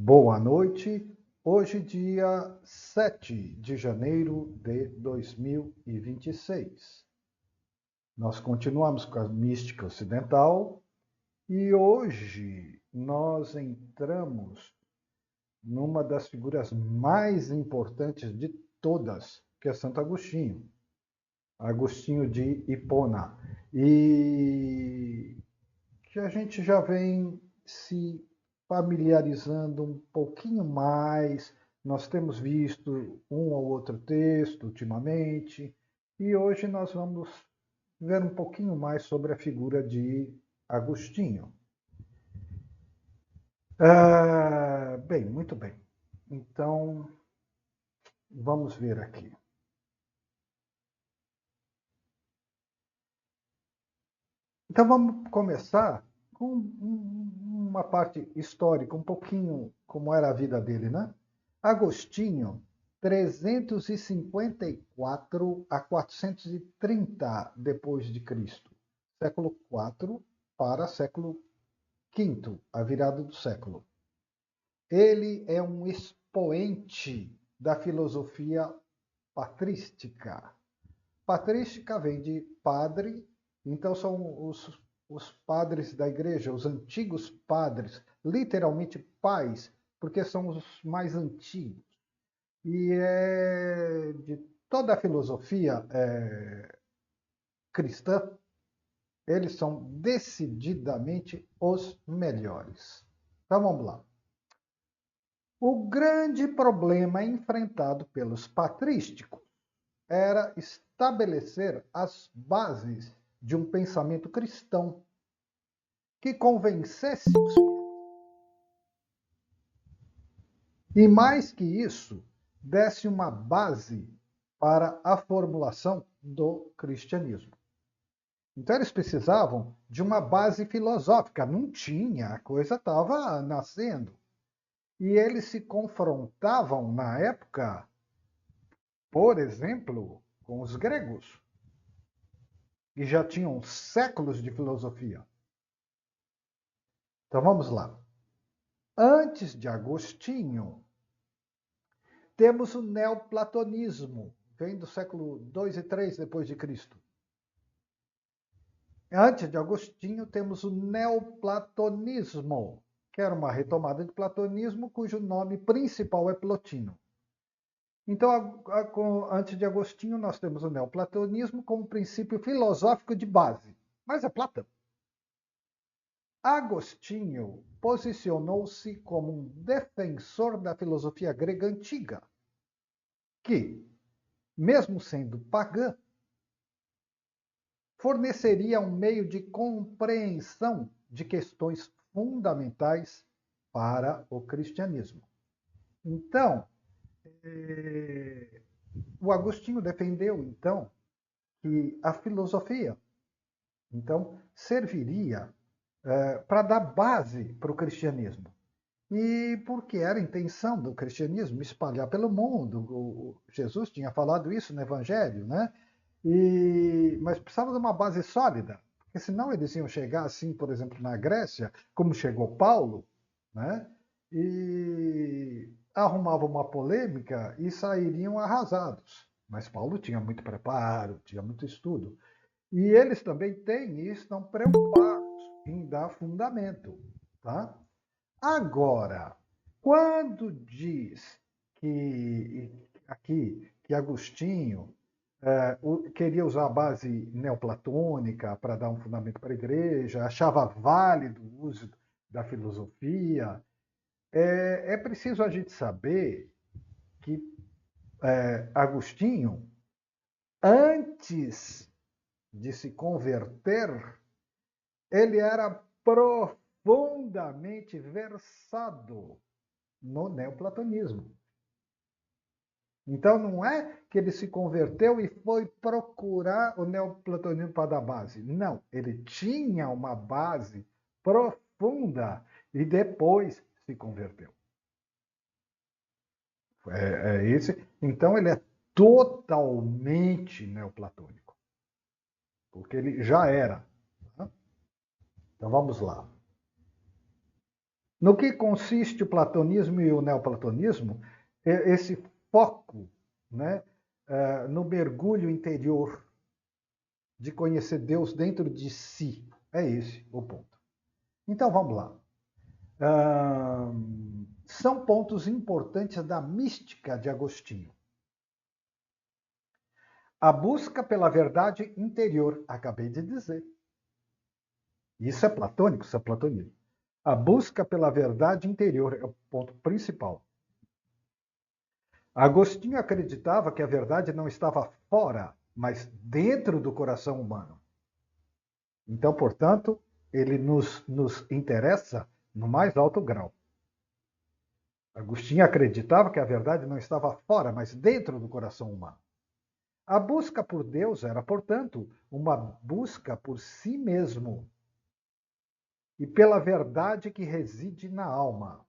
Boa noite. Hoje, dia 7 de janeiro de 2026. Nós continuamos com a mística ocidental e hoje nós entramos numa das figuras mais importantes de todas, que é Santo Agostinho. Agostinho de Hipona. E que a gente já vem se familiarizando um pouquinho mais. Nós temos visto um ou outro texto ultimamente, e hoje nós vamos ver um pouquinho mais sobre a figura de Agostinho. Bem, muito bem. Então, vamos ver aqui. Então, vamos começar com uma parte histórica, um pouquinho como era a vida dele, né? Agostinho, 354 a 430 depois de Cristo. Século IV para século V, a virada do século. Ele é um expoente da filosofia patrística. Patrística vem de padre, então são os padres da igreja, os antigos padres, literalmente pais, porque são os mais antigos. E de toda a filosofia cristã, eles são decididamente os melhores. Então vamos lá. O grande problema enfrentado pelos patrísticos era estabelecer as bases de um pensamento cristão que convencesse os fiéis. E mais que isso, desse uma base para a formulação do cristianismo. Então eles precisavam de uma base filosófica, não tinha, a coisa estava nascendo. E eles se confrontavam na época, por exemplo, com os gregos, que já tinham séculos de filosofia. Então vamos lá. Antes de Agostinho, temos o neoplatonismo, vem do século 2 e 3 depois de Cristo. Antes de Agostinho, temos o neoplatonismo, que era uma retomada de platonismo, cujo nome principal é Plotino. Então, antes de Agostinho, nós temos o neoplatonismo como princípio filosófico de base, mas é Platão. Agostinho posicionou-se como um defensor da filosofia grega antiga, que, mesmo sendo pagã, forneceria um meio de compreensão de questões fundamentais para o cristianismo. Então, o Agostinho defendeu, então, que a filosofia, então, serviria para dar base para o cristianismo. E porque era a intenção do cristianismo espalhar pelo mundo. Jesus tinha falado isso no Evangelho, né? Mas precisava de uma base sólida, porque senão eles iam chegar assim, por exemplo, na Grécia, como chegou Paulo, né? E arrumavam uma polêmica e sairiam arrasados. Mas Paulo tinha muito preparo, tinha muito estudo. E eles também têm e estão preocupados em dar fundamento, tá? Agora, quando diz que aqui que Agostinho queria usar a base neoplatônica para dar um fundamento para a igreja, achava válido o uso da filosofia, é preciso a gente saber que Agostinho, antes de se converter, ele era profundamente versado no neoplatonismo. Então não é que ele se converteu e foi procurar o neoplatonismo para dar base. Não, ele tinha uma base profunda e depois se converteu. Esse. Então ele é totalmente neoplatônico, porque ele já era. Então vamos lá. No que consiste o platonismo e o neoplatonismo? Esse foco, né, no mergulho interior de conhecer Deus dentro de si. É esse o ponto. Então vamos lá. São pontos importantes da mística de Agostinho. A busca pela verdade interior, acabei de dizer. Isso é platônico, isso é platonismo. A busca pela verdade interior é o ponto principal. Agostinho acreditava que a verdade não estava fora, mas dentro do coração humano. Então, portanto, ele nos interessa no mais alto grau. Agostinho acreditava que a verdade não estava fora, mas dentro do coração humano. A busca por Deus era, portanto, uma busca por si mesmo e pela verdade que reside na alma.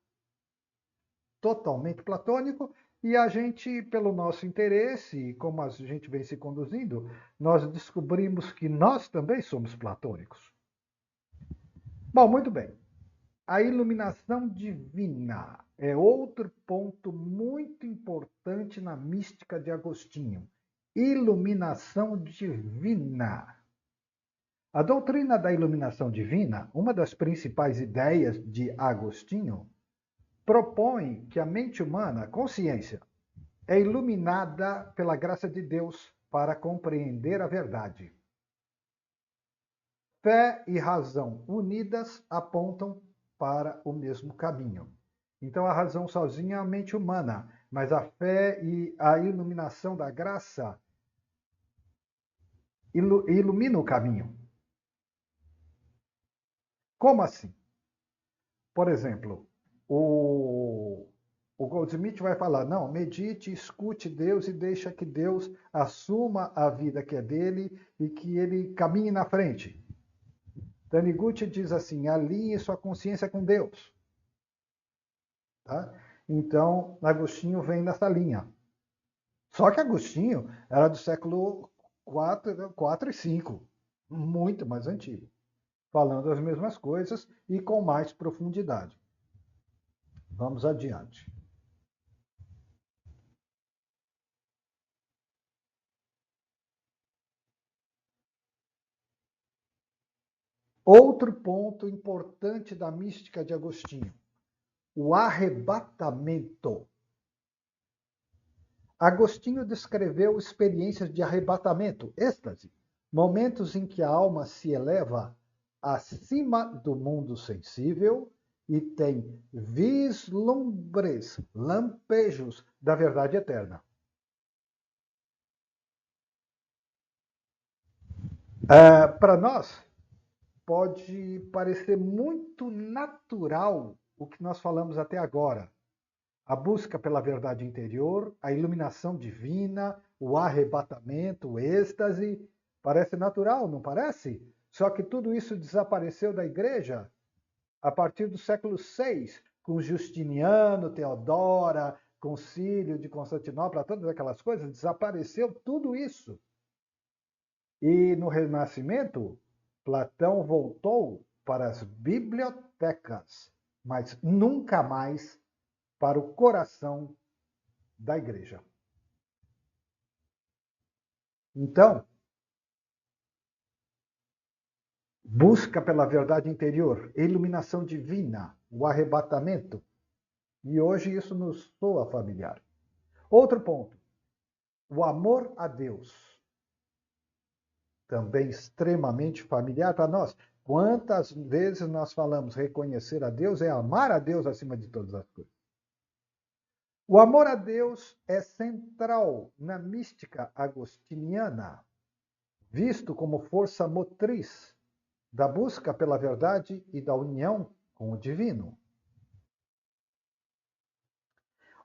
Totalmente platônico, e a gente, pelo nosso interesse, como a gente vem se conduzindo, nós descobrimos que nós também somos platônicos. Bom, muito bem. A iluminação divina é outro ponto muito importante na mística de Agostinho. Iluminação divina. A doutrina da iluminação divina, uma das principais ideias de Agostinho, propõe que a mente humana, a consciência, é iluminada pela graça de Deus para compreender a verdade. Fé e razão unidas apontam para o mesmo caminho. Então, a razão sozinha é a mente humana, mas a fé e a iluminação da graça ilumina o caminho. Como assim? Por exemplo, o Goldsmith vai falar, não, medite, escute Deus e deixa que Deus assuma a vida que é dele e que ele caminhe na frente. Taniguchi diz assim, alinhe sua consciência com Deus. Tá? Então, Agostinho vem nessa linha. Só que Agostinho era do século IV e V, muito mais antigo, falando as mesmas coisas e com mais profundidade. Vamos adiante. Outro ponto importante da mística de Agostinho, o arrebatamento. Agostinho descreveu experiências de arrebatamento, êxtase, momentos em que a alma se eleva acima do mundo sensível e tem vislumbres, lampejos da verdade eterna. Para nós, pode parecer muito natural o que nós falamos até agora. A busca pela verdade interior, a iluminação divina, o arrebatamento, o êxtase, parece natural, não parece? Só que tudo isso desapareceu da igreja a partir do século VI, com Justiniano, Teodora, Concílio de Constantinopla, todas aquelas coisas, desapareceu tudo isso. E no Renascimento, Platão voltou para as bibliotecas, mas nunca mais para o coração da igreja. Então, busca pela verdade interior, iluminação divina, o arrebatamento. E hoje isso nos soa familiar. Outro ponto, o amor a Deus. Também extremamente familiar para nós. Quantas vezes nós falamos reconhecer a Deus é amar a Deus acima de todas as coisas. O amor a Deus é central na mística agostiniana, visto como força motriz da busca pela verdade e da união com o divino.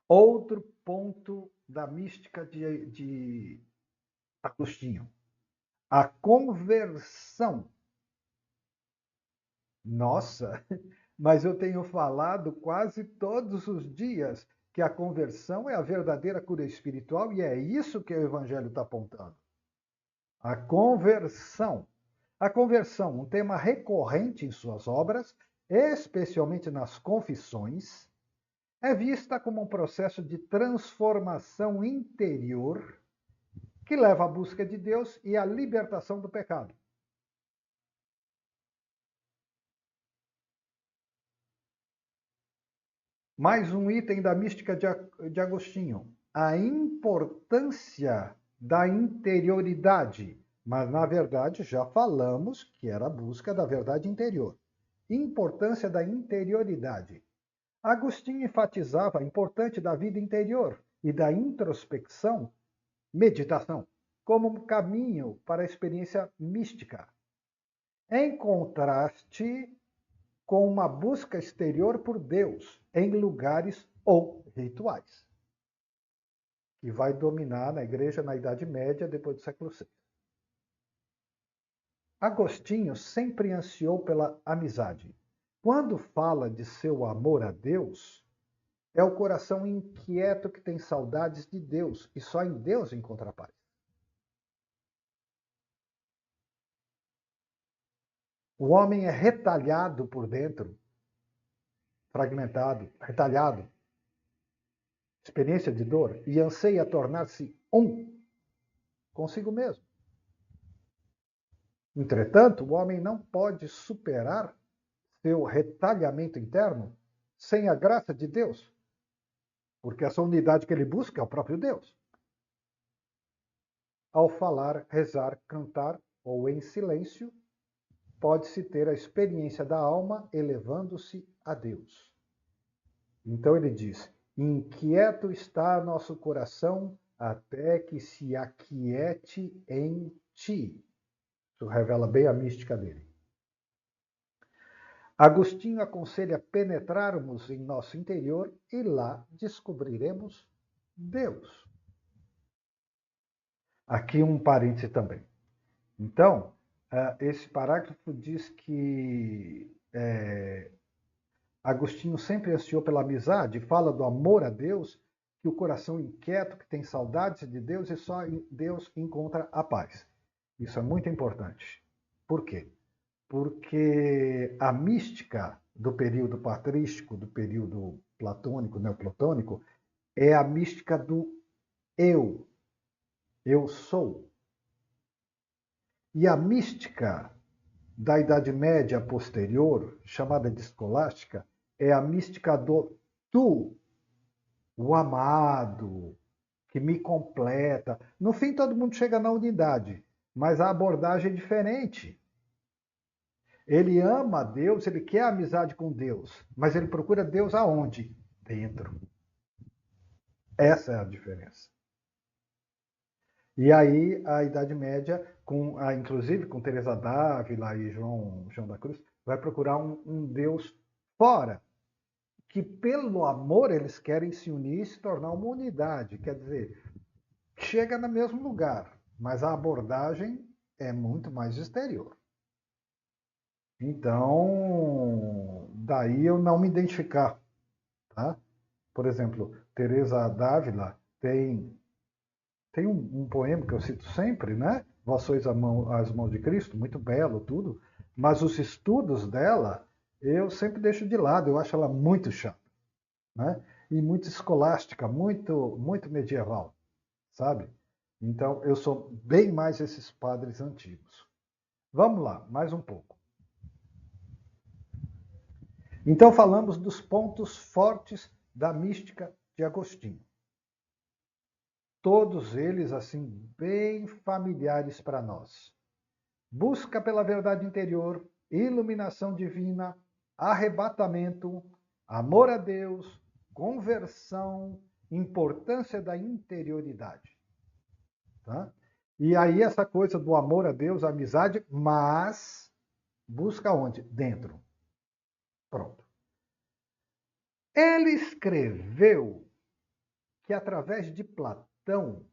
Outro ponto da mística de Agostinho, a conversão. Nossa, mas eu tenho falado quase todos os dias que a conversão é a verdadeira cura espiritual e é isso que o Evangelho está apontando. A conversão. A conversão, um tema recorrente em suas obras, especialmente nas confissões, é vista como um processo de transformação interior que leva à busca de Deus e à libertação do pecado. Mais um item da mística de Agostinho: a importância da interioridade. Mas, na verdade, já falamos que era a busca da verdade interior. Importância da interioridade. Agostinho enfatizava a importância da vida interior e da introspecção, meditação, como um caminho para a experiência mística, em contraste com uma busca exterior por Deus em lugares ou rituais, que vai dominar na igreja na Idade Média, depois do século VI. Agostinho sempre ansiou pela amizade. Quando fala de seu amor a Deus, é o coração inquieto que tem saudades de Deus e só em Deus encontra paz. O homem é retalhado por dentro, fragmentado, retalhado, experiência de dor, e anseia tornar-se um consigo mesmo. Entretanto, o homem não pode superar seu retalhamento interno sem a graça de Deus, porque essa unidade que ele busca é o próprio Deus. Ao falar, rezar, cantar ou em silêncio, pode-se ter a experiência da alma elevando-se a Deus. Então ele diz: inquieto está nosso coração até que se aquiete em ti. Isso revela bem a mística dele. Agostinho aconselha penetrarmos em nosso interior e lá descobriremos Deus. Aqui um parêntese também. Então, esse parágrafo diz que Agostinho sempre ansiou pela amizade, fala do amor a Deus, que o coração inquieto, que tem saudades de Deus e só em Deus encontra a paz. Isso é muito importante. Por quê? Porque a mística do período patrístico, do período platônico, neoplatônico, é a mística do eu. Eu sou. E a mística da Idade Média posterior, chamada de escolástica, é a mística do tu, o amado, que me completa. No fim, todo mundo chega na unidade, mas a abordagem é diferente. Ele ama Deus, ele quer amizade com Deus, mas ele procura Deus aonde? Dentro. Essa é a diferença. E aí a Idade Média, inclusive com Teresa d'Ávila e João da Cruz, vai procurar um Deus fora, que pelo amor eles querem se unir e se tornar uma unidade. Quer dizer, chega no mesmo lugar, mas a abordagem é muito mais exterior. Então, daí eu não me identificar. Tá? Por exemplo, Teresa d'Ávila tem um poema que eu cito sempre, né? Vós sois as mãos de Cristo, muito belo, tudo, mas os estudos dela eu sempre deixo de lado, eu acho ela muito chata, né? E muito escolástica, muito medieval, sabe? Então eu sou bem mais esses padres antigos. Vamos lá, mais um pouco. Então falamos dos pontos fortes da mística de Agostinho. Todos eles, assim, bem familiares para nós. Busca pela verdade interior, iluminação divina, arrebatamento, amor a Deus, conversão, importância da interioridade. Tá? E aí essa coisa do amor a Deus, a amizade, mas busca onde? Dentro. Pronto. Ele escreveu que através de Platão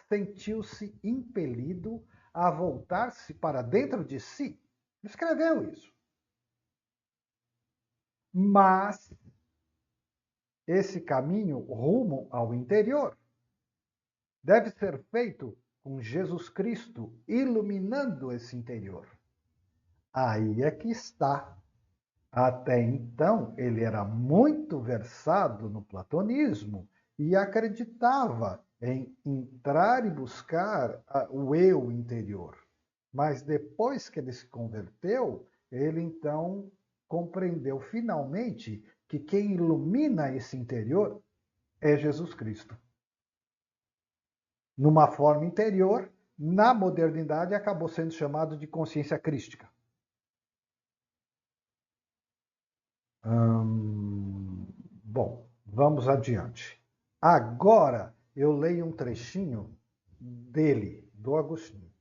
sentiu-se impelido a voltar-se para dentro de si. Escreveu isso. Mas esse caminho rumo ao interior deve ser feito com Jesus Cristo iluminando esse interior. Aí é que está Até então, ele era muito versado no platonismo e acreditava em entrar e buscar o eu interior. Mas depois que ele se converteu, ele então compreendeu finalmente que quem ilumina esse interior é Jesus Cristo. Numa forma interior, na modernidade acabou sendo chamado de consciência crística. Bom, vamos adiante. Agora eu leio um trechinho dele, do Agostinho.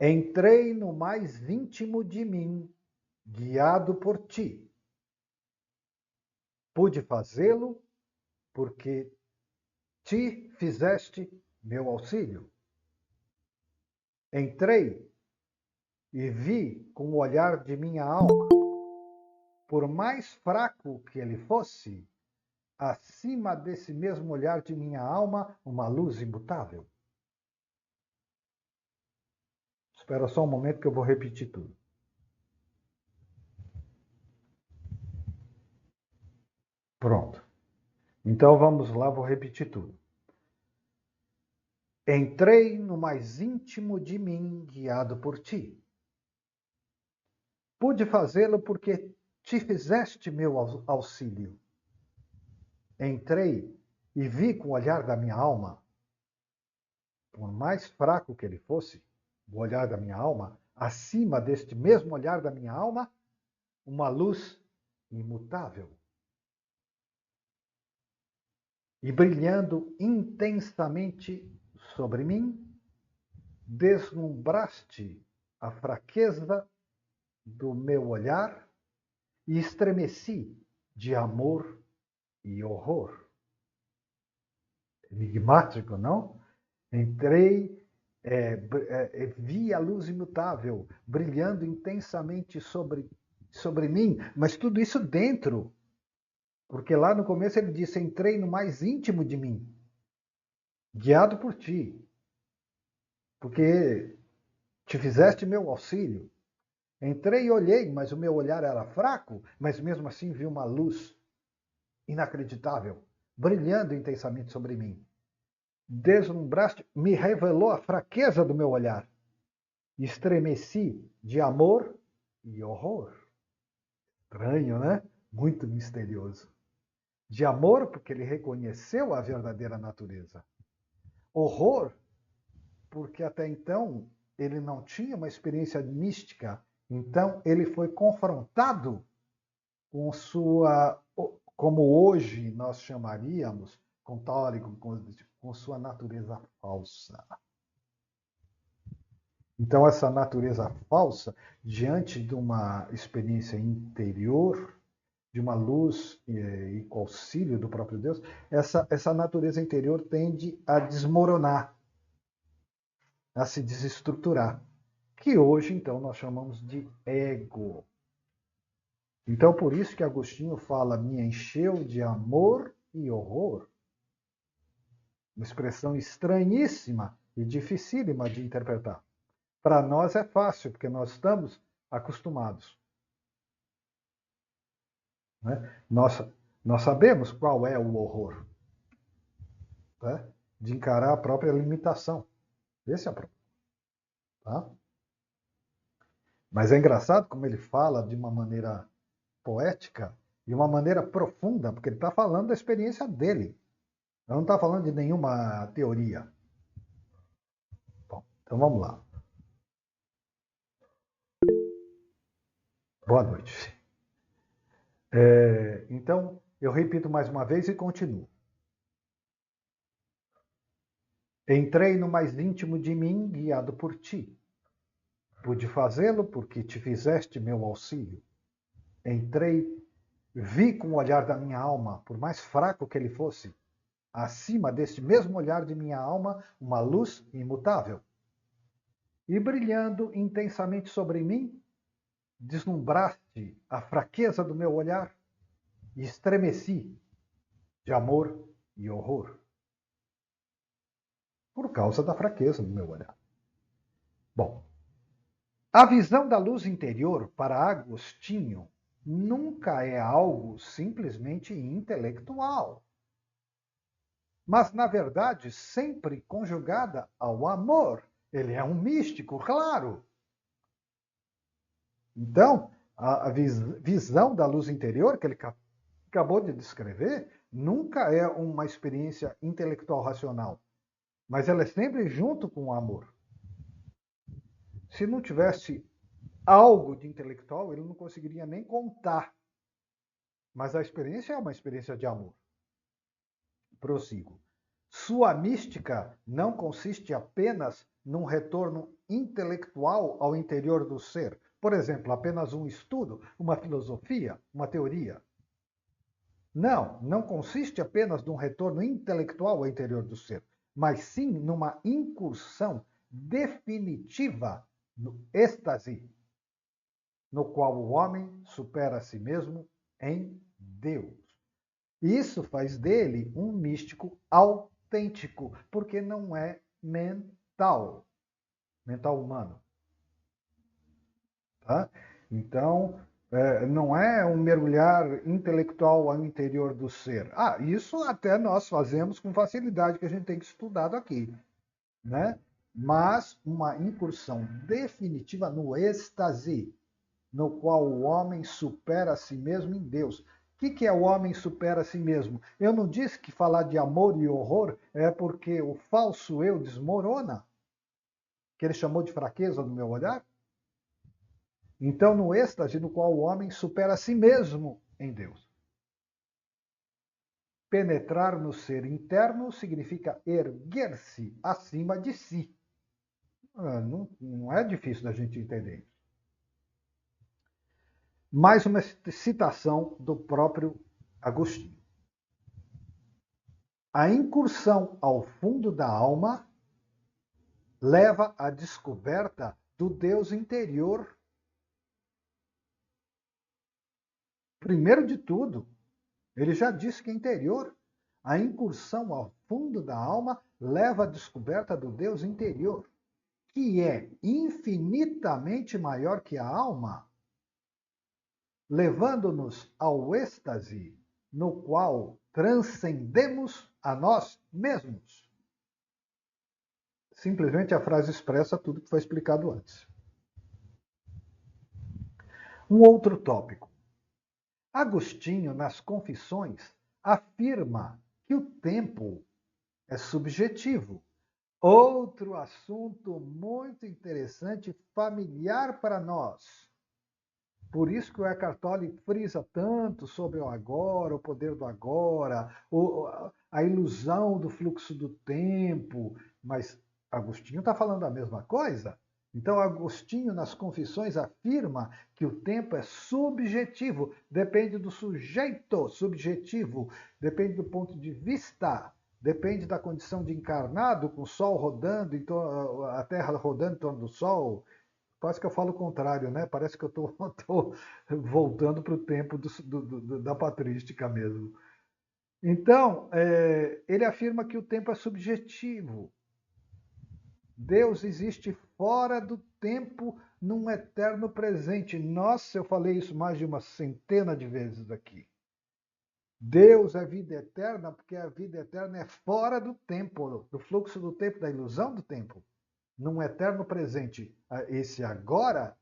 Entrei no mais íntimo de mim, guiado por ti. Pude fazê-lo porque ti fizeste meu auxílio. Entrei e vi com o olhar de minha alma, por mais fraco que ele fosse, acima desse mesmo olhar de minha alma, uma luz imutável. Espera só um momento que eu vou repetir tudo. Pronto. Então vamos lá, vou repetir tudo. Entrei no mais íntimo de mim, guiado por ti. Pude fazê-lo porque te fizeste meu auxílio. Entrei e vi com o olhar da minha alma, por mais fraco que ele fosse, o olhar da minha alma, acima deste mesmo olhar da minha alma, uma luz imutável. E brilhando intensamente sobre mim, deslumbraste a fraqueza do meu olhar e estremeci de amor e horror. Enigmático, não? Entrei, vi a luz imutável brilhando intensamente sobre mim, mas tudo isso dentro, porque lá no começo ele disse: entrei no mais íntimo de mim, guiado por ti, porque te fizeste meu auxílio. Entrei e olhei, mas o meu olhar era fraco, mas mesmo assim vi uma luz inacreditável, brilhando intensamente sobre mim. Deslumbraste, me revelou a fraqueza do meu olhar. Estremeci de amor e horror. Estranho, né? Muito misterioso. De amor, porque ele reconheceu a verdadeira natureza. Horror, porque até então ele não tinha uma experiência mística. Então ele foi confrontado com sua, como hoje nós chamaríamos, com sua natureza falsa. Então, essa natureza falsa, diante de uma experiência interior, de uma luz e com auxílio do próprio Deus, essa natureza interior tende a desmoronar, a se desestruturar, que hoje, então, nós chamamos de ego. Então, por isso que Agostinho fala, me encheu de amor e horror. Uma expressão estranhíssima e dificílima de interpretar. Para nós é fácil, porque nós estamos acostumados. Né? Nós sabemos qual é o horror, né? De encarar a própria limitação. Esse é o problema. Tá? Mas é engraçado como ele fala de uma maneira poética e uma maneira profunda, porque ele está falando da experiência dele. Ele não está falando de nenhuma teoria. Bom, então vamos lá. Boa noite. Então, eu repito mais uma vez e continuo. Entrei no mais íntimo de mim, guiado por ti. Pude fazê-lo porque te fizeste meu auxílio. Entrei, vi com o olhar da minha alma, por mais fraco que ele fosse, acima deste mesmo olhar de minha alma, uma luz imutável. E brilhando intensamente sobre mim, deslumbraste a fraqueza do meu olhar e estremeci de amor e horror. Por causa da fraqueza do meu olhar. Bom, A visão da luz interior, para Agostinho, nunca é algo simplesmente intelectual, mas, na verdade, sempre conjugada ao amor. Ele é um místico, claro. Então, a visão da luz interior, que ele acabou de descrever, nunca é uma experiência intelectual racional, mas ela é sempre junto com o amor. Se não tivesse algo de intelectual, ele não conseguiria nem contar. Mas a experiência é uma experiência de amor. Prossigo. Sua mística não consiste apenas num retorno intelectual ao interior do ser. Por exemplo, apenas um estudo, uma filosofia, uma teoria. Não consiste apenas num retorno intelectual ao interior do ser, mas sim numa incursão definitiva no êxtase, no qual o homem supera a si mesmo em Deus. Isso faz dele um místico autêntico, porque não é mental humano. Tá? Então, não é um mergulhar intelectual ao interior do ser. Isso até nós fazemos com facilidade, que a gente tem estudado aqui. Né? Mas uma incursão definitiva no êxtase, no qual o homem supera a si mesmo em Deus. O que é o homem supera a si mesmo? Eu não disse que falar de amor e horror é porque o falso eu desmorona, que ele chamou de fraqueza no meu olhar? Então, no êxtase no qual o homem supera a si mesmo em Deus. Penetrar no ser interno significa erguer-se acima de si. Não é difícil da gente entender. Mais uma citação do próprio Agostinho. A incursão ao fundo da alma leva à descoberta do Deus interior. Primeiro de tudo, ele já disse que é interior. A incursão ao fundo da alma leva à descoberta do Deus interior, que é infinitamente maior que a alma, levando-nos ao êxtase no qual transcendemos a nós mesmos. Simplesmente a frase expressa tudo que foi explicado antes. Um outro tópico. Agostinho, nas Confissões, afirma que o tempo é subjetivo. Outro assunto muito interessante e familiar para nós. Por isso que o Eckhart Tolle frisa tanto sobre o agora, o poder do agora, a ilusão do fluxo do tempo. Mas Agostinho está falando a mesma coisa? Então, Agostinho, nas Confissões, afirma que o tempo é subjetivo, depende do sujeito subjetivo, depende do ponto de vista, depende da condição de encarnado, com o Sol rodando, a Terra rodando em torno do Sol. Quase que eu falo o contrário, né? Parece que eu estou voltando para o tempo da patrística mesmo. Então, ele afirma que o tempo é subjetivo. Deus existe fora do tempo, num eterno presente. Nossa, eu falei isso mais de uma centena de vezes aqui. Deus é vida eterna, porque a vida eterna é fora do tempo, do fluxo do tempo, da ilusão do tempo. Num eterno presente. Esse agora,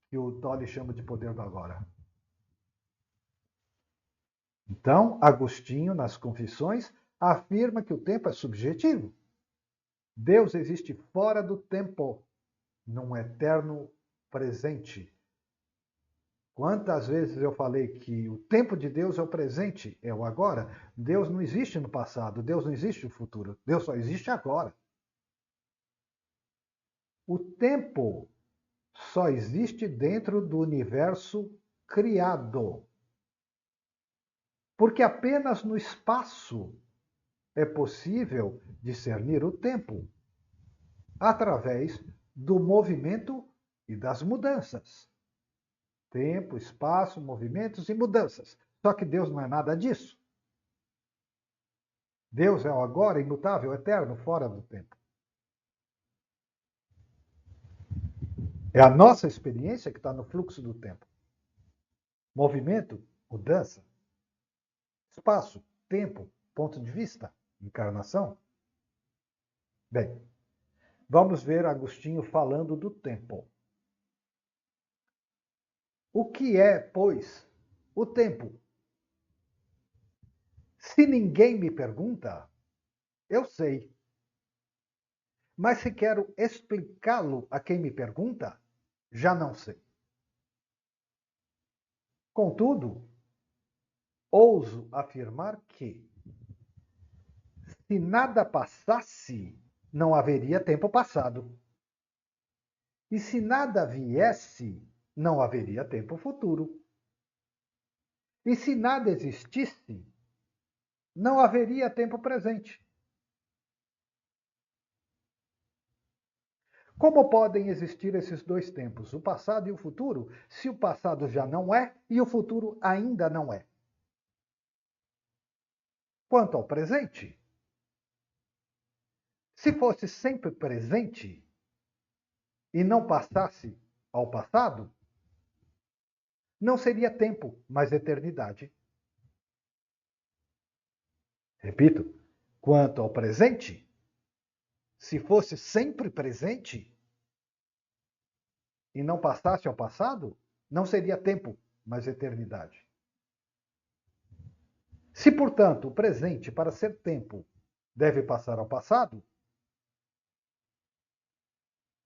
que o Tolle chama de poder do agora. Então, Agostinho, nas Confissões, afirma que o tempo é subjetivo. Deus existe fora do tempo, num eterno presente. Quantas vezes eu falei que o tempo de Deus é o presente, é o agora? Deus não existe no passado, Deus não existe no futuro, Deus só existe agora. O tempo só existe dentro do universo criado. Porque apenas no espaço é possível discernir o tempo, através do movimento e das mudanças. Tempo, espaço, movimentos e mudanças. Só que Deus não é nada disso. Deus é o agora, imutável, eterno, fora do tempo. É a nossa experiência que está no fluxo do tempo. Movimento, mudança. Espaço, tempo, ponto de vista, encarnação. Bem, vamos ver Agostinho falando do tempo. O que é, pois, o tempo? Se ninguém me pergunta, eu sei. Mas se quero explicá-lo a quem me pergunta, já não sei. Contudo, ouso afirmar que, se nada passasse, não haveria tempo passado. E se nada viesse, não haveria tempo futuro. E se nada existisse, não haveria tempo presente. Como podem existir esses dois tempos, o passado e o futuro, se o passado já não é e o futuro ainda não é? Quanto ao presente, se fosse sempre presente e não passasse ao passado, não seria tempo, mas eternidade. Repito, quanto ao presente, se fosse sempre presente e não passasse ao passado, não seria tempo, mas eternidade. Se, portanto, o presente, para ser tempo, deve passar ao passado,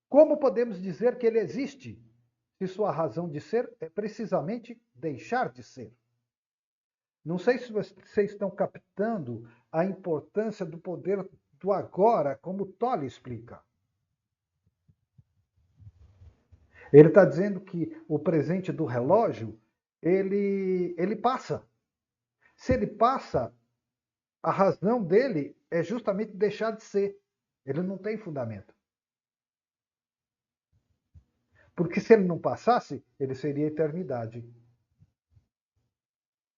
como podemos dizer que ele existe, se sua razão de ser é precisamente deixar de ser? Não sei se vocês estão captando a importância do poder do agora, como Tolle explica. Ele está dizendo que o presente do relógio, ele passa. Se ele passa, a razão dele é justamente deixar de ser. Ele não tem fundamento. Porque se ele não passasse, ele seria eternidade.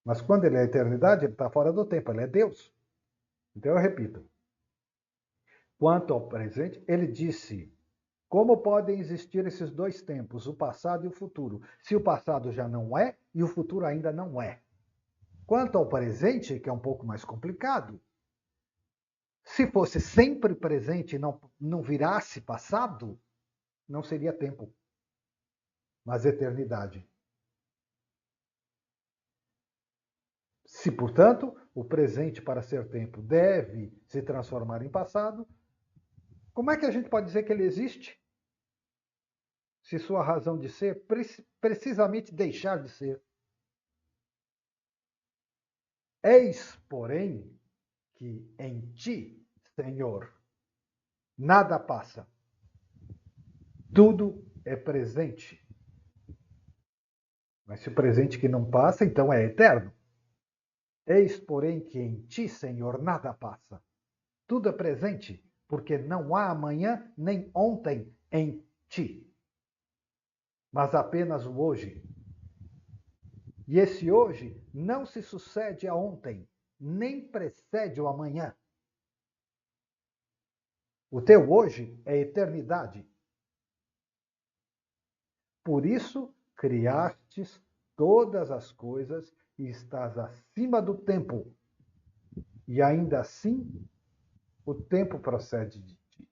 Mas quando ele é eternidade, ele está fora do tempo, ele é Deus. Então eu repito. Quanto ao presente, ele disse: como podem existir esses dois tempos, o passado e o futuro, se o passado já não é e o futuro ainda não é? Quanto ao presente, que é um pouco mais complicado, se fosse sempre presente e não virasse passado, não seria tempo, mas eternidade. Se, portanto, o presente, para ser tempo, deve se transformar em passado, como é que a gente pode dizer que ele existe? Se sua razão de ser precisamente deixar de ser. Eis, porém, que em ti, Senhor, nada passa. Tudo é presente. Mas se o presente que não passa, então é eterno. Eis, porém, que em ti, Senhor, nada passa. Tudo é presente, porque não há amanhã nem ontem em ti, mas apenas o hoje. E esse hoje não se sucede a ontem, nem precede o amanhã. O teu hoje é eternidade. Por isso criastes todas as coisas e estás acima do tempo. E ainda assim, o tempo procede de ti.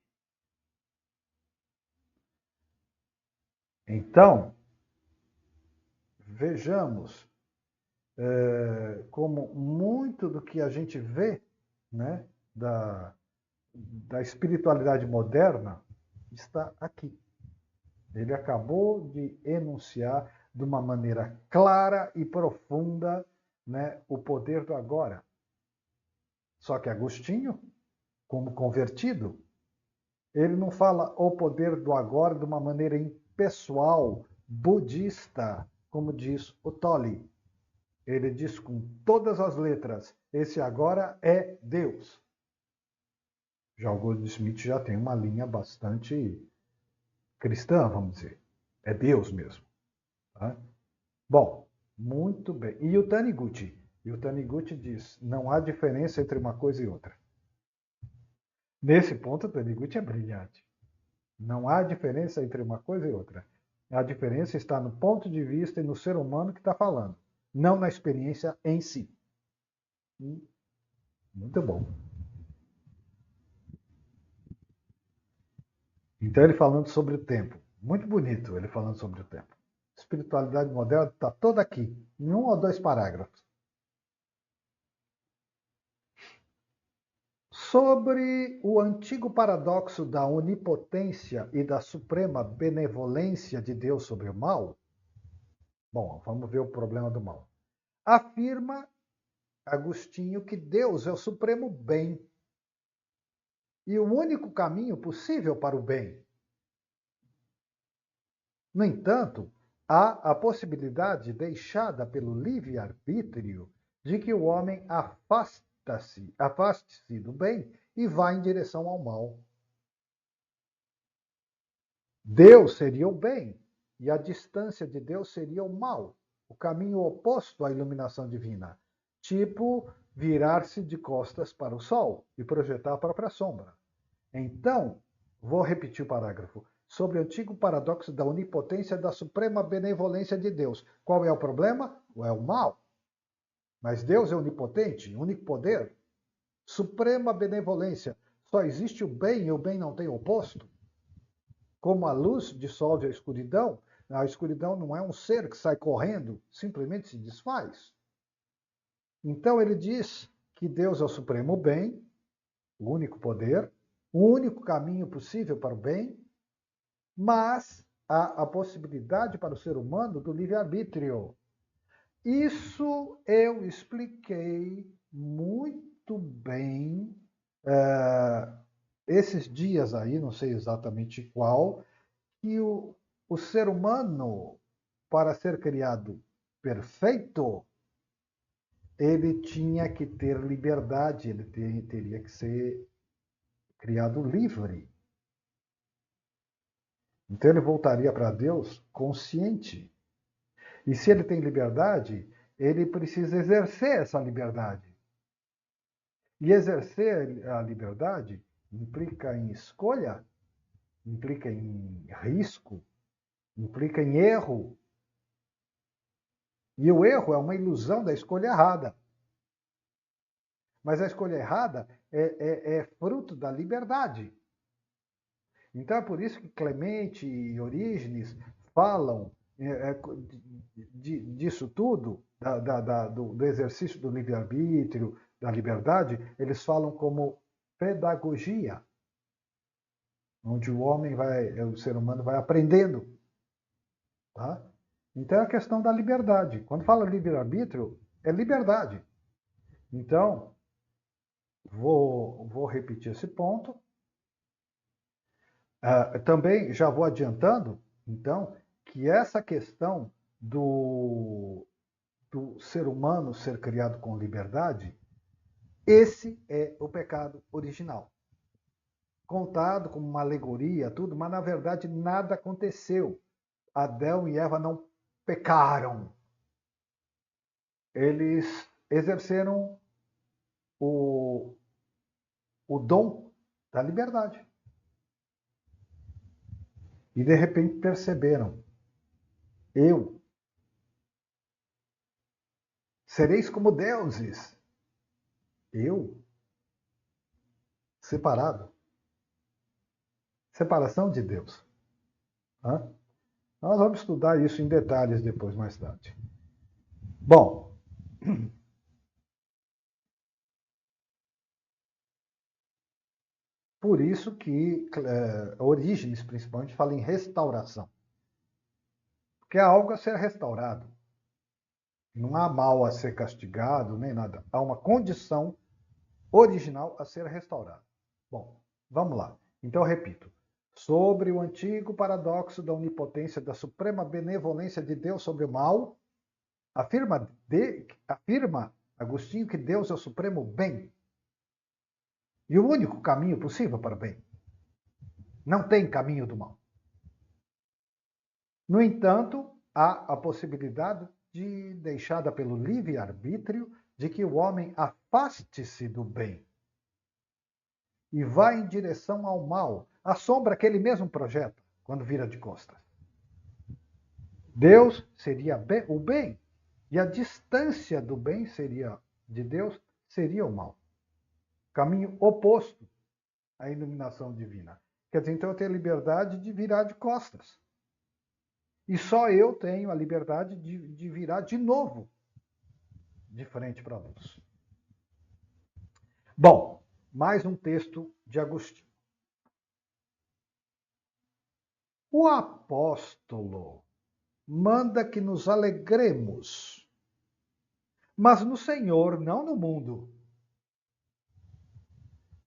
Então, vejamos como muito do que a gente vê, né, da espiritualidade moderna está aqui. Ele acabou de enunciar de uma maneira clara e profunda, né, o poder do agora. Só que Agostinho, como convertido, ele não fala o poder do agora de uma maneira impessoal, budista, como diz o Tolle. Ele diz com todas as letras: esse agora é Deus. Já o Goldsmith já tem uma linha bastante cristã, vamos dizer. É Deus mesmo. Tá? Bom, muito bem. E o Taniguchi? E o Taniguchi diz: não há diferença entre uma coisa e outra. Nesse ponto, o Taniguchi é brilhante. Não há diferença entre uma coisa e outra. A diferença está no ponto de vista e no ser humano que está falando, não na experiência em si. Muito bom. Então ele falando sobre o tempo. Muito bonito ele falando sobre o tempo. Espiritualidade moderna está toda aqui, em 1 ou 2 parágrafos. Sobre o antigo paradoxo da onipotência e da suprema benevolência de Deus sobre o mal, bom, vamos ver o problema do mal. Afirma Agostinho que Deus é o supremo bem e o único caminho possível para o bem. No entanto, há a possibilidade deixada pelo livre-arbítrio de que o homem afaste-se do bem e vá em direção ao mal. Deus seria o bem e a distância de Deus seria o mal, o caminho oposto à iluminação divina, tipo virar-se de costas para o sol e projetar a própria sombra. Então, vou repetir o parágrafo. Sobre o antigo paradoxo da onipotência e da suprema benevolência de Deus. Qual é o problema? É o mal. Mas Deus é onipotente, único poder. Suprema benevolência. Só existe o bem e o bem não tem oposto. Como a luz dissolve a escuridão não é um ser que sai correndo, simplesmente se desfaz. Então ele diz que Deus é o supremo bem, o único poder, o único caminho possível para o bem, mas há a possibilidade para o ser humano do livre-arbítrio. Isso eu expliquei muito bem esses dias aí, não sei exatamente qual, que o ser humano, para ser criado perfeito, ele tinha que ter liberdade, ele teria que ser criado livre. Então ele voltaria para Deus consciente. E se ele tem liberdade, ele precisa exercer essa liberdade. E exercer a liberdade implica em escolha, implica em risco, implica em erro. E o erro é uma ilusão da escolha errada. Mas a escolha errada é fruto da liberdade. Então é por isso que Clemente e Orígenes falam disso tudo, do exercício do livre-arbítrio, da liberdade, eles falam como pedagogia, onde o ser humano vai aprendendo. Tá? Então é a questão da liberdade. Quando fala livre-arbítrio, é liberdade. Então, vou repetir esse ponto. Também já vou adiantando, então, que essa questão do ser humano ser criado com liberdade, esse é o pecado original. Contado como uma alegoria, tudo, mas na verdade nada aconteceu. Adão e Eva não pecaram. Eles exerceram o dom da liberdade. E de repente perceberam: eu sereis como deuses. Eu? Separado. Separação de Deus. Nós vamos estudar isso em detalhes depois, mais tarde. Bom, por isso que Orígenes, principalmente, fala em restauração. Porque há algo a ser restaurado. Não há mal a ser castigado, nem nada. Há uma condição original a ser restaurada. Bom, vamos lá. Então, eu repito. Sobre o antigo paradoxo da onipotência da suprema benevolência de Deus sobre o mal, afirma Agostinho que Deus é o supremo bem e o único caminho possível para o bem. Não tem caminho do mal. No entanto, há a possibilidade deixada pelo livre-arbítrio de que o homem afaste-se do bem e vá em direção ao mal, a sombra que ele mesmo projeta quando vira de costas. Deus seria o bem, e a distância do bem de Deus seria o mal. Caminho oposto à iluminação divina. Quer dizer, então eu tenho a liberdade de virar de costas. E só eu tenho a liberdade de virar de novo de frente para a luz. Bom, mais um texto de Agostinho. O apóstolo manda que nos alegremos, mas no Senhor, não no mundo.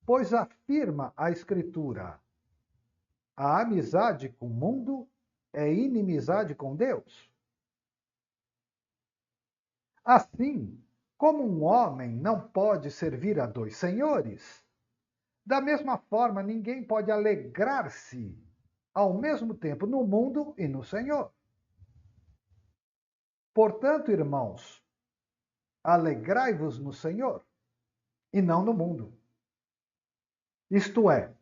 Pois afirma a Escritura: a amizade com o mundo é inimizade com Deus. Assim, como um homem não pode servir a dois senhores, da mesma forma ninguém pode alegrar-se ao mesmo tempo no mundo e no Senhor. Portanto, irmãos, alegrai-vos no Senhor e não no mundo. Isto é,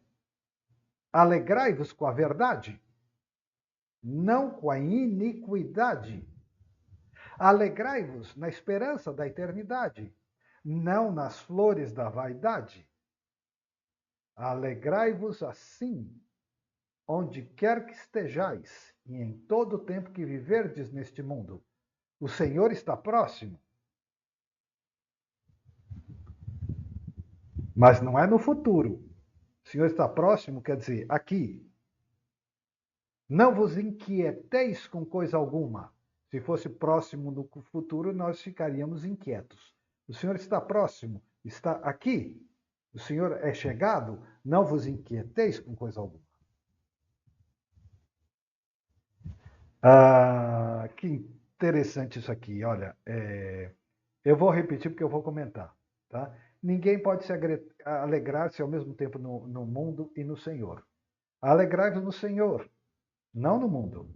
alegrai-vos com a verdade, não com a iniquidade. Alegrai-vos na esperança da eternidade, não nas flores da vaidade. Alegrai-vos assim, onde quer que estejais, e em todo o tempo que viverdes neste mundo. O Senhor está próximo. Mas não é no futuro. O Senhor está próximo, quer dizer, aqui. Não vos inquieteis com coisa alguma. Se fosse próximo no futuro, nós ficaríamos inquietos. O Senhor está próximo, está aqui. O Senhor é chegado, não vos inquieteis com coisa alguma. Que interessante isso aqui. Olha, eu vou repetir porque eu vou comentar. Tá? Ninguém pode se alegrar-se ao mesmo tempo no mundo e no Senhor. Alegrai-vos no Senhor, não no mundo.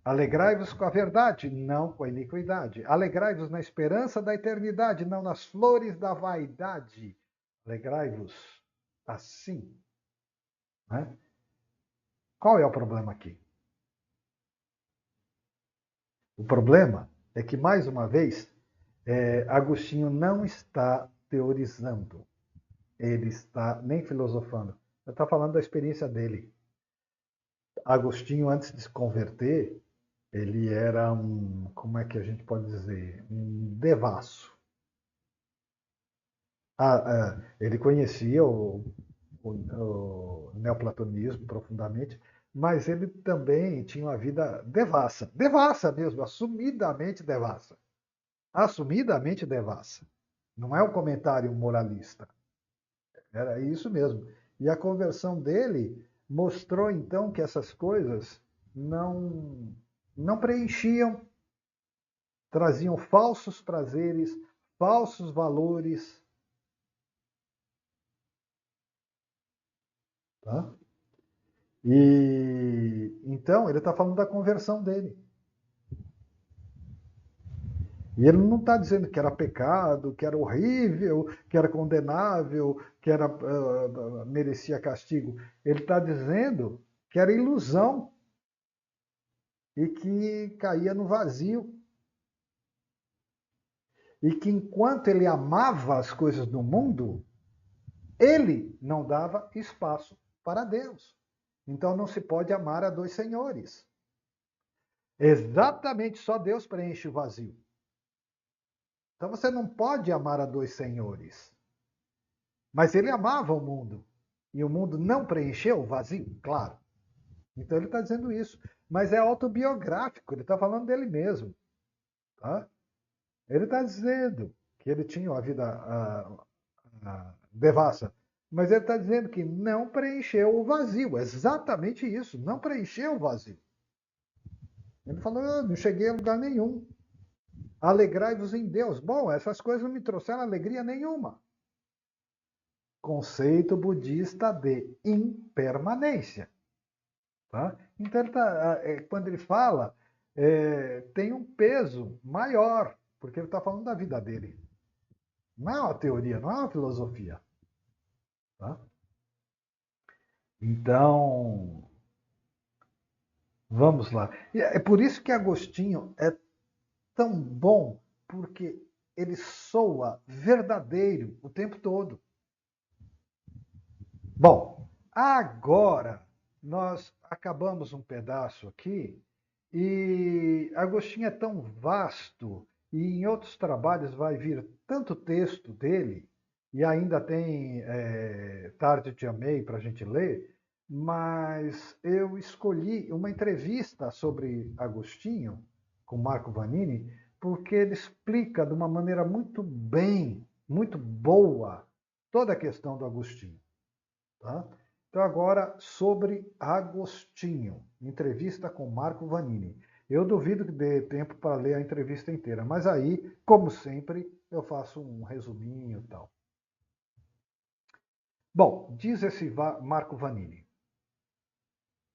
Alegrai-vos com a verdade, não com a iniquidade. Alegrai-vos na esperança da eternidade, não nas flores da vaidade. Alegrai-vos assim. Né? Qual é o problema aqui? O problema é que, mais uma vez, Agostinho não está teorizando. Ele está nem filosofando. Ele está falando da experiência dele. Agostinho, antes de se converter, ele era como é que a gente pode dizer? Um devasso. Ele conhecia o neoplatonismo profundamente, mas ele também tinha uma vida devassa. Devassa mesmo, assumidamente devassa. Assumidamente devassa. Não é um comentário moralista. Era isso mesmo. E a conversão dele mostrou então que essas coisas não preenchiam, traziam falsos prazeres, falsos valores. Tá? E então ele está falando da conversão dele. E ele não está dizendo que era pecado, que era horrível, que era condenável, que era merecia castigo. Ele está dizendo que era ilusão e que caía no vazio. E que enquanto ele amava as coisas do mundo, ele não dava espaço para Deus. Então não se pode amar a dois senhores. Exatamente, só Deus preenche o vazio. Então você não pode amar a dois senhores. Mas ele amava o mundo. E o mundo não preencheu o vazio? Claro. Então ele está dizendo isso. Mas é autobiográfico, ele está falando dele mesmo. Tá? Ele está dizendo que ele tinha uma vida devassa. Mas ele está dizendo que não preencheu o vazio. Exatamente isso. Não preencheu o vazio. Ele falou, não cheguei a lugar nenhum. Alegrai-vos em Deus. Bom, essas coisas não me trouxeram alegria nenhuma. Conceito budista de impermanência. Tá? Então, quando ele fala, tem um peso maior, porque ele está falando da vida dele. Não é uma teoria, não é uma filosofia. Tá? Então, Vamos lá. E é por isso que Agostinho é tão bom, porque ele soa verdadeiro o tempo todo. Bom, agora nós acabamos um pedaço aqui e Agostinho é tão vasto e em outros trabalhos vai vir tanto texto dele e ainda tem Tarde Te Amei para a gente ler, mas eu escolhi uma entrevista sobre Agostinho com Marco Vanini porque ele explica de uma maneira muito bem, muito boa toda a questão do Agostinho. Tá? Então, agora sobre Agostinho, entrevista com Marco Vanini. Eu duvido que dê tempo para ler a entrevista inteira, mas aí, como sempre, eu faço um resuminho e tal. Bom, diz esse Marco Vanini.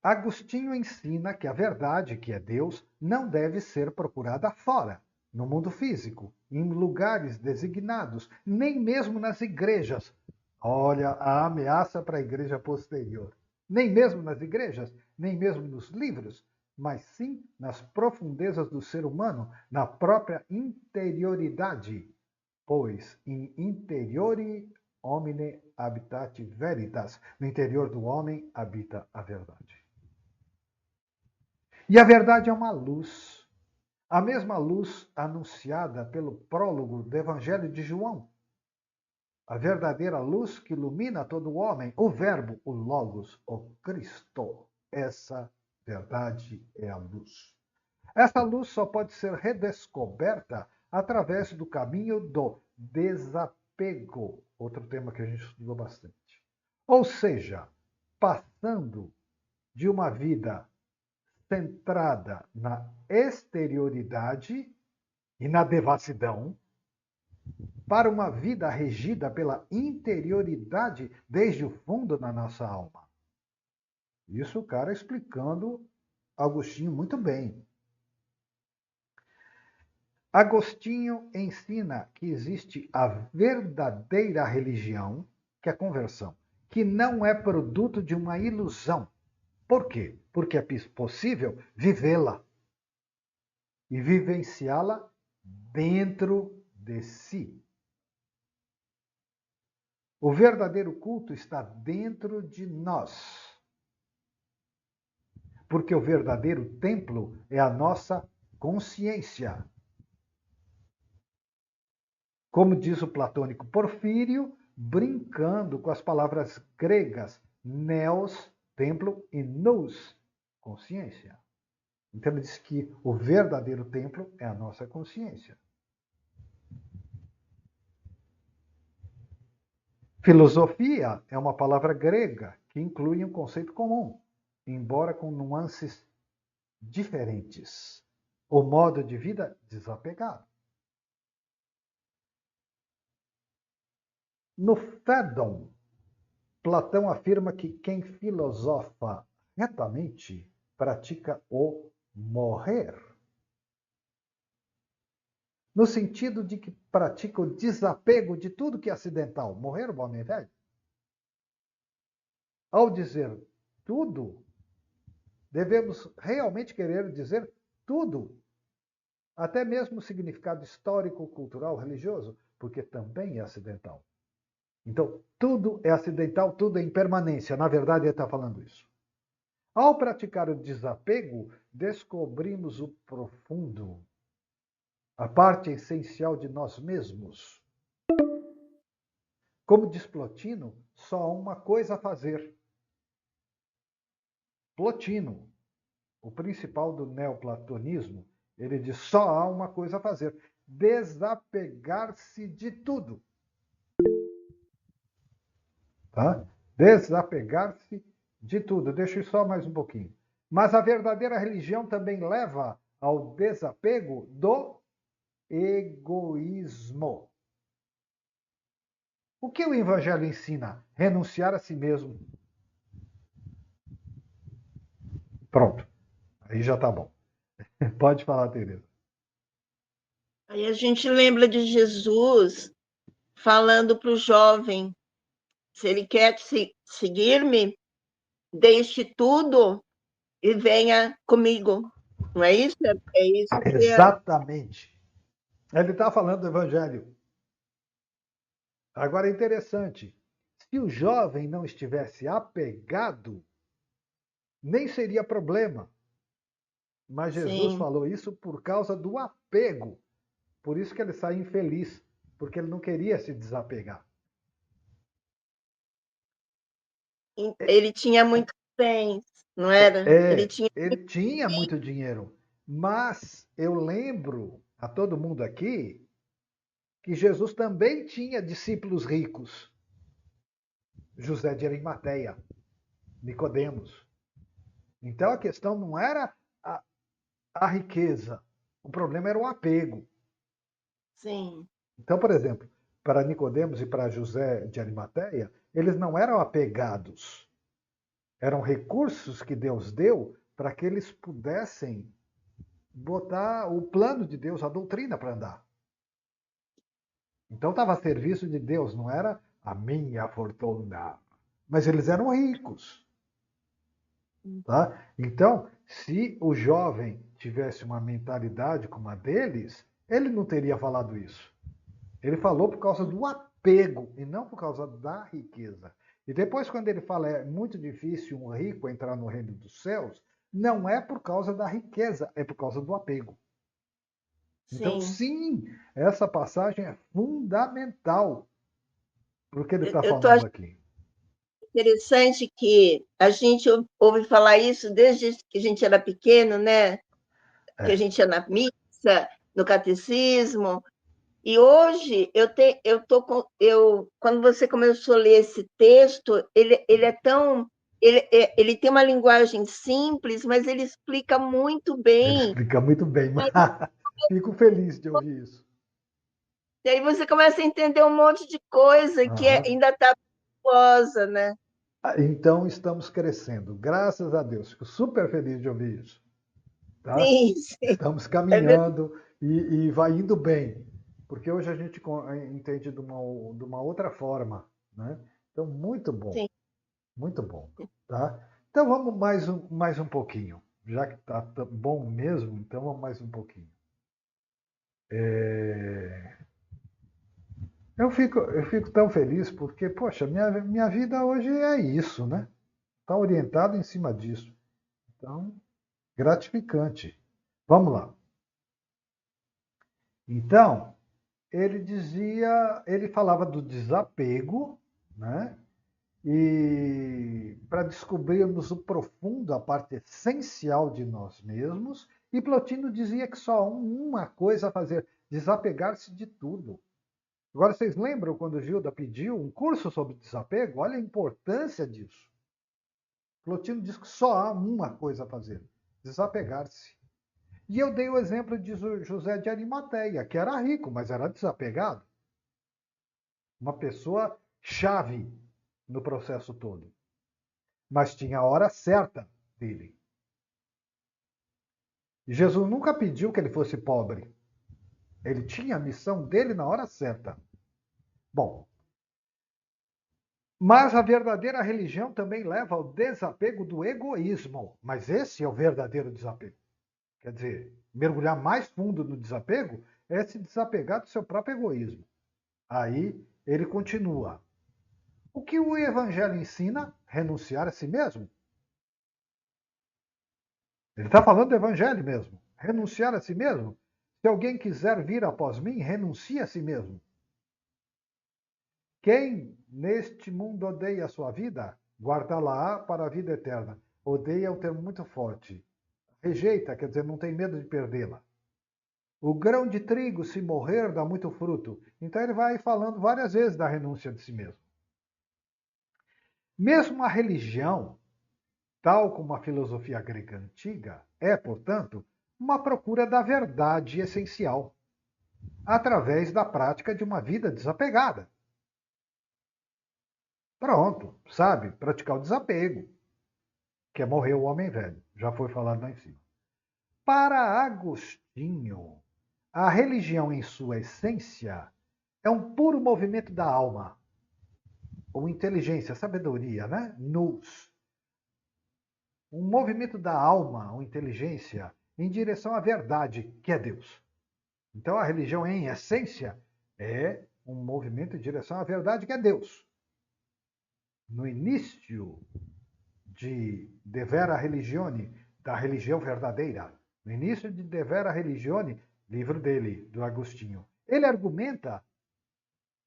Agostinho ensina que a verdade, que é Deus, não deve ser procurada fora, no mundo físico, em lugares designados, nem mesmo nas igrejas. Olha a ameaça para a igreja posterior. Nem mesmo nas igrejas, nem mesmo nos livros, mas sim nas profundezas do ser humano, na própria interioridade. Pois in interiori homine habitat veritas. No interior do homem habita a verdade. E a verdade é uma luz. A mesma luz anunciada pelo prólogo do Evangelho de João. A verdadeira luz que ilumina todo o homem, o Verbo, o Logos, o Cristo. Essa verdade é a luz. Essa luz só pode ser redescoberta através do caminho do desapego, outro tema que a gente estudou bastante. Ou seja, passando de uma vida centrada na exterioridade e na devassidão, para uma vida regida pela interioridade desde o fundo da nossa alma. Isso o cara explicando Agostinho muito bem. Agostinho ensina que existe a verdadeira religião, que é a conversão, que não é produto de uma ilusão. Por quê? Porque é possível vivê-la e vivenciá-la dentro de si. O verdadeiro culto está dentro de nós. Porque o verdadeiro templo é a nossa consciência. Como diz o platônico Porfírio, brincando com as palavras gregas neos, templo, e nous, consciência. Então ele diz que o verdadeiro templo é a nossa consciência. Filosofia é uma palavra grega que inclui um conceito comum, embora com nuances diferentes. O modo de vida desapegado. No Fédon, Platão afirma que quem filosofa retamente pratica o morrer. No sentido de que pratica o desapego de tudo que é acidental. Morrer o homem velho. Ao dizer tudo, devemos realmente querer dizer tudo. Até mesmo o significado histórico, cultural, religioso, porque também é acidental. Então, tudo é acidental, tudo é impermanência. Na verdade, ele está falando isso. Ao praticar o desapego, descobrimos o profundo, a parte essencial de nós mesmos. Como diz Plotino, só há uma coisa a fazer. Plotino, o principal do neoplatonismo, ele diz só há uma coisa a fazer: desapegar-se de tudo. Tá? Desapegar-se de tudo. Deixa eu só mais um pouquinho. Mas a verdadeira religião também leva ao desapego do egoísmo. O que o Evangelho ensina? Renunciar a si mesmo. Pronto. Aí já está bom. Pode falar, Tereza. Aí a gente lembra de Jesus falando para o jovem: se ele quer seguir-me, deixe tudo e venha comigo. Não é isso? É isso que é. Exatamente. Ele está falando do evangelho. Agora é interessante. Se o jovem não estivesse apegado, nem seria problema. Mas Jesus Sim. falou isso por causa do apego. Por isso que ele sai infeliz, porque ele não queria se desapegar. Ele tinha muito bens, não era? Ele tinha muito dinheiro, mas eu lembro a todo mundo aqui que Jesus também tinha discípulos ricos. José de Arimateia, Nicodemos. Então a questão não era a, a riqueza, o problema era o apego. Sim. Então, por exemplo, para Nicodemos e para José de Arimateia, eles não eram apegados. Eram recursos que Deus deu para que eles pudessem botar o plano de Deus, a doutrina para andar. Então estava a serviço de Deus, não era a minha fortuna. Mas eles eram ricos. Tá? Então, se o jovem tivesse uma mentalidade como a deles, ele não teria falado isso. Ele falou por causa do apego e não por causa da riqueza. E depois, quando ele fala é muito difícil um rico entrar no reino dos céus, não é por causa da riqueza, é por causa do apego. Então, Sim. sim, essa passagem é fundamental para o que ele está Eu tô falando achando aqui. interessante que a gente ouve falar isso desde que a gente era pequeno, né? Que a É, gente ia na missa, no catecismo. E hoje quando você começou a ler esse texto, ele é tão ele tem uma linguagem simples, mas ele explica muito ele bem. explica muito bem, mas fico feliz de ouvir isso. E aí você começa a entender um monte de coisa que Aham. ainda está confusa, né? Então estamos crescendo, graças a Deus. Fico super feliz de ouvir isso. Tá? Sim, sim. Estamos É verdade. caminhando e vai indo bem, porque hoje a gente entende de uma outra forma. Né? Então, Sim. muito bom. Tá? Então vamos mais um pouquinho. Já que está bom mesmo, então vamos mais um pouquinho. É, eu fico tão feliz porque, poxa, minha vida hoje é isso, né? Está orientado em cima disso. Então, gratificante. Vamos lá. Então, ele falava do desapego, né? E para descobrirmos o profundo, a parte essencial de nós mesmos, e Plotino dizia que só uma coisa a fazer, desapegar-se de tudo. Agora, vocês lembram quando Gilda pediu um curso sobre desapego? Olha a importância disso. Plotino diz que só há uma coisa a fazer: desapegar-se. E eu dei o exemplo de José de Arimateia, que era rico, mas era desapegado. Uma pessoa chave no processo todo. Mas tinha a hora certa dele. E Jesus nunca pediu que ele fosse pobre. Ele tinha a missão dele na hora certa. Bom, mas a verdadeira religião também leva ao desapego do egoísmo. Mas esse é o verdadeiro desapego. Quer dizer, mergulhar mais fundo no desapego é se desapegar do seu próprio egoísmo. Aí ele continua. O que o evangelho ensina? Renunciar a si mesmo. Ele está falando do evangelho mesmo. Renunciar a si mesmo. Se alguém quiser vir após mim, renuncie a si mesmo. Quem neste mundo odeia a sua vida, guardá-la-á para a vida eterna. Odeia é um termo muito forte. Rejeita, quer dizer, não tem medo de perdê-la. O grão de trigo, se morrer, dá muito fruto. Então ele vai falando várias vezes da renúncia de si mesmo. Mesmo a religião, tal como a filosofia grega antiga, é, portanto, uma procura da verdade essencial, através da prática de uma vida desapegada. Pronto, sabe? Praticar o desapego, que é morrer o homem velho. Já foi falado lá em cima. Para Agostinho, a religião em sua essência é um puro movimento da alma, ou inteligência, sabedoria, né? Nous. um movimento da alma, uma inteligência, em direção à verdade, que é Deus. Então, a religião, em essência, é um movimento em direção à verdade, que é Deus. No início de Vera Religione, da religião verdadeira, no início de Vera Religione, livro dele, do Agostinho, ele argumenta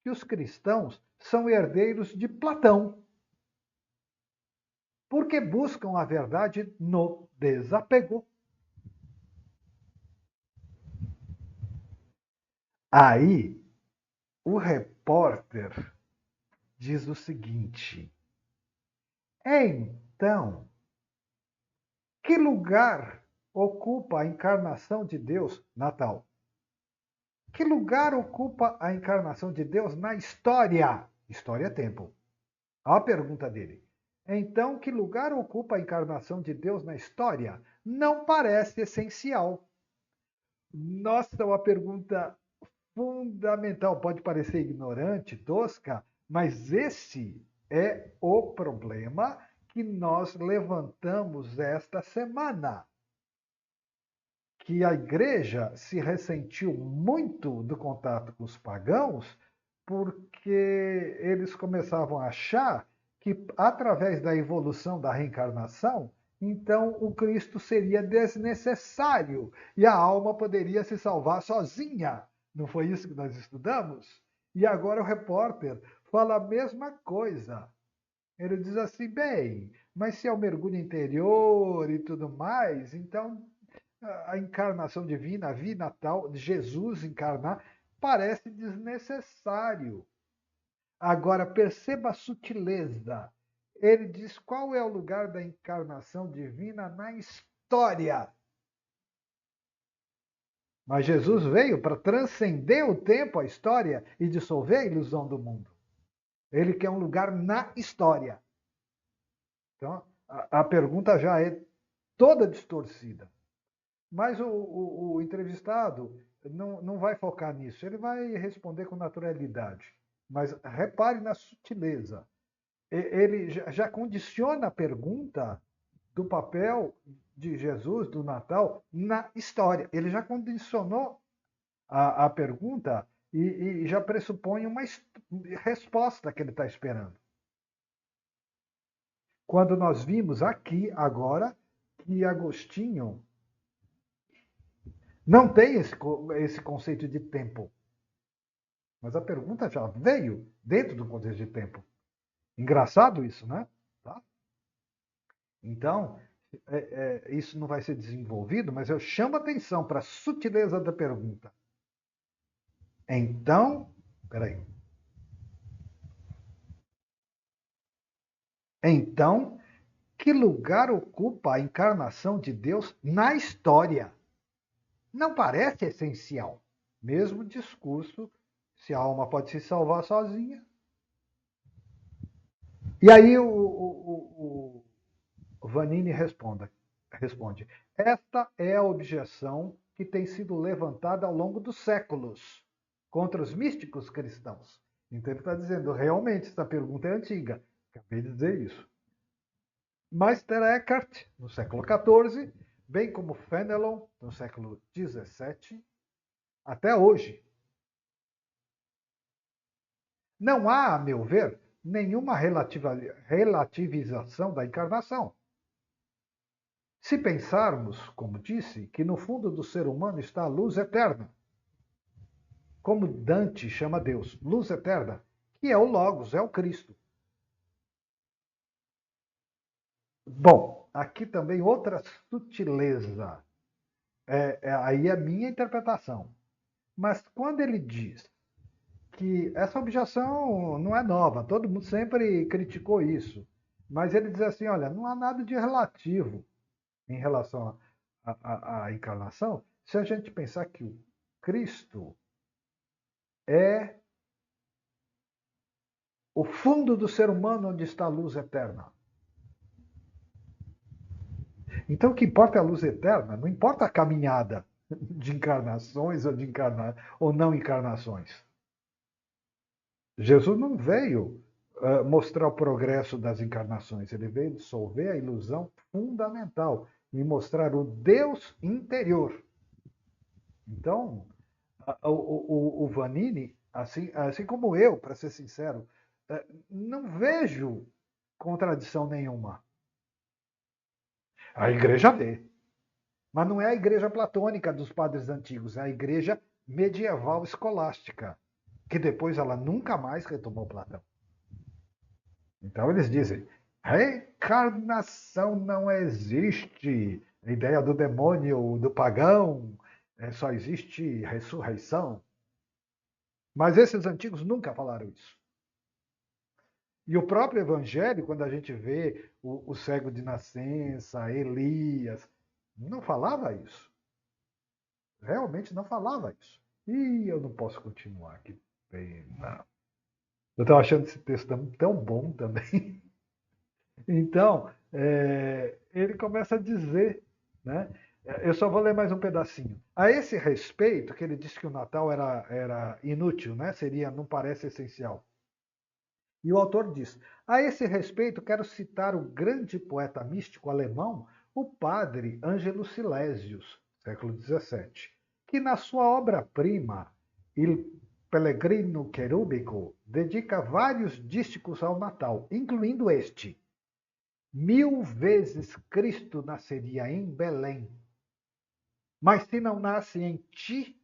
que os cristãos são herdeiros de Platão, porque buscam a verdade no desapego. Aí, o repórter diz o seguinte: então, que lugar ocupa a encarnação de Deus, Natal? Que lugar ocupa a encarnação de Deus na história? História é tempo. A pergunta dele. Então, que lugar ocupa a encarnação de Deus na história? Não parece essencial. Nossa, uma pergunta fundamental. Pode parecer ignorante, tosca, mas esse é o problema que nós levantamos esta semana. Que a igreja se ressentiu muito do contato com os pagãos, porque eles começavam a achar que, através da evolução da reencarnação, então o Cristo seria desnecessário e a alma poderia se salvar sozinha. Não foi isso que nós estudamos? E agora o repórter fala a mesma coisa. Ele diz assim: bem, mas se é o mergulho interior e tudo mais, então a encarnação divina, a vida natal, Jesus encarnar, parece desnecessário. Agora, perceba a sutileza. Ele diz qual é o lugar da encarnação divina na história. Mas Jesus veio para transcender o tempo, a história, e dissolver a ilusão do mundo. Ele quer um lugar na história. Então, a pergunta já é toda distorcida. Mas o entrevistado não vai focar nisso, ele vai responder com naturalidade. Mas repare na sutileza. Ele já condiciona a pergunta do papel de Jesus, do Natal, na história. Ele já condicionou a pergunta e já pressupõe uma resposta que ele está esperando. Quando nós vimos aqui, agora, que Agostinho não tem esse conceito de tempo. Mas a pergunta já veio dentro do contexto de tempo. Engraçado isso, né? Tá? Então, isso não vai ser desenvolvido, mas eu chamo a atenção para a sutileza da pergunta. Então, peraí. Então, que lugar ocupa a encarnação de Deus na história? Não parece essencial. Mesmo discurso, se a alma pode se salvar sozinha. E aí o Vanini responde: esta é a objeção que tem sido levantada ao longo dos séculos contra os místicos cristãos. Então ele está dizendo, realmente, essa pergunta é antiga. Acabei de dizer isso. Meister Eckhart, no século XIV, bem como Fenelon, no século XVII, até hoje. Não há, a meu ver, nenhuma relativização da encarnação. Se pensarmos, como disse, que no fundo do ser humano está a luz eterna, como Dante chama Deus, luz eterna, que é o Logos, é o Cristo. Bom, aqui também outra sutileza. Aí é a minha interpretação. Mas quando ele diz que essa objeção não é nova, todo mundo sempre criticou isso, mas ele diz assim, olha, não há nada de relativo em relação à encarnação, se a gente pensar que o Cristo é o fundo do ser humano onde está a luz eterna. Então o que importa é a luz eterna, não importa a caminhada de encarnações ou não encarnações. Jesus não veio mostrar o progresso das encarnações, ele veio dissolver a ilusão fundamental e mostrar o Deus interior. Então, o Vanini, assim como eu, para ser sincero, não vejo contradição nenhuma. A igreja vê. Mas não é a igreja platônica dos padres antigos, é a igreja medieval escolástica, que depois ela nunca mais retomou Platão. Então eles dizem, reencarnação não existe. A ideia do demônio, do pagão, só existe ressurreição. Mas esses antigos nunca falaram isso. E o próprio Evangelho, quando a gente vê o cego de nascença, Elias, não falava isso. Realmente não falava isso. E eu não posso continuar, que pena. Eu estava achando esse texto tão bom também. Então, ele começa a dizer, né? Eu só vou ler mais um pedacinho. A esse respeito, que ele disse que o Natal era inútil, né? Não parece essencial. E o autor diz: a esse respeito, quero citar o grande poeta místico alemão, o padre Ângelo Silesius, século XVII, que na sua obra-prima, Il Pellegrino Cherubico, dedica vários dísticos ao Natal, incluindo este: 1000 vezes Cristo nasceria em Belém, mas se não nasce em ti,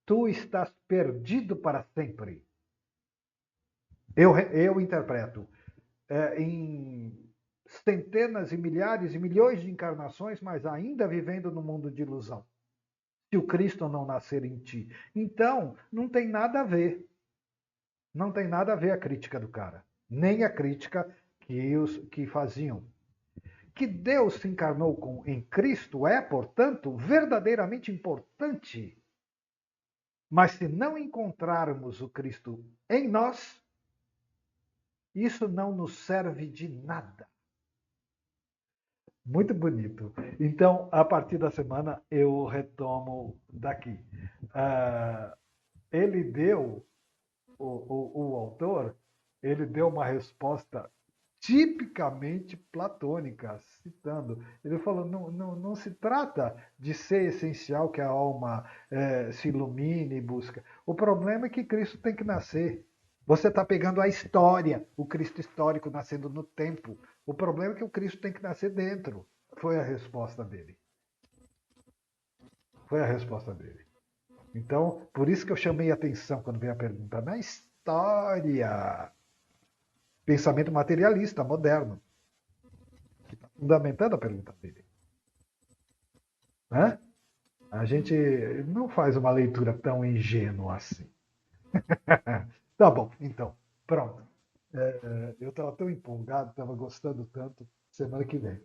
tu estás perdido para sempre. Eu interpreto em centenas e milhares e milhões de encarnações, mas ainda vivendo no mundo de ilusão. Se o Cristo não nascer em ti. Então, não tem nada a ver. Não tem nada a ver a crítica do cara. Nem a crítica que faziam. Que Deus se encarnou em Cristo é, portanto, verdadeiramente importante. Mas se não encontrarmos o Cristo em nós, isso não nos serve de nada. Muito bonito. Então, a partir da semana, eu retomo daqui. Ele deu, o autor, ele deu uma resposta tipicamente platônica, citando. Ele falou, não se trata de ser essencial que a alma se ilumine e busca. O problema é que Cristo tem que nascer. Você está pegando a história, o Cristo histórico nascendo no tempo. O problema é que o Cristo tem que nascer dentro. Foi a resposta dele. Foi a resposta dele. Então, por isso que eu chamei a atenção quando veio a pergunta. Na história, pensamento materialista, moderno, que está fundamentando a pergunta dele. Né? A gente não faz uma leitura tão ingênua assim. Tá bom, então, pronto. Eu estava tão empolgado, estava gostando tanto. Semana que vem.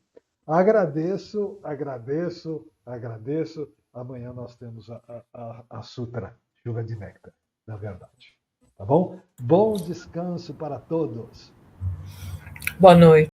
Agradeço, agradeço, agradeço. Amanhã nós temos a Sutra, Chuva de Néctar, na verdade. Tá bom? Bom descanso para todos. Boa noite.